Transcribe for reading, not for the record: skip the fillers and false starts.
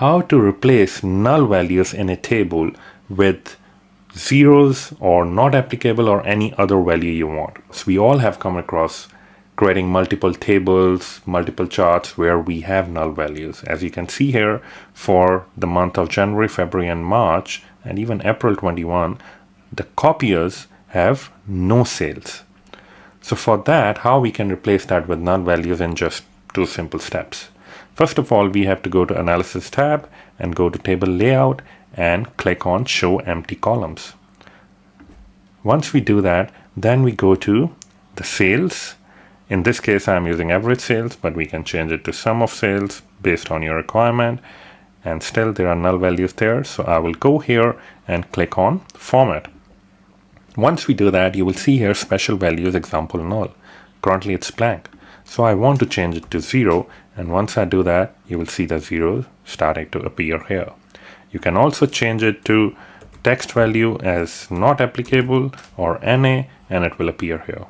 how to replace null values in a table with zeros or not applicable or any other value you want. So we all have come across creating multiple tables, multiple charts where we have null values. As you can see here, for the month of January, February, and March, and even April 21, the copiers have no sales. So for that, how we can replace that with null values in just two simple steps. First of all, we have to go to Analysis tab and go to Table Layout and click on Show Empty Columns. Once we do that, then we go to the sales. In this case, I'm using average sales, but we can change it to sum of sales based on your requirement. And still there are null values there. So I will go here and click on Format. Once we do that, you will see here special values example null. Currently it's blank. So I want to change it to 0. And once I do that, you will see the zeros starting to appear here. You can also change it to text value as not applicable or NA, and it will appear here.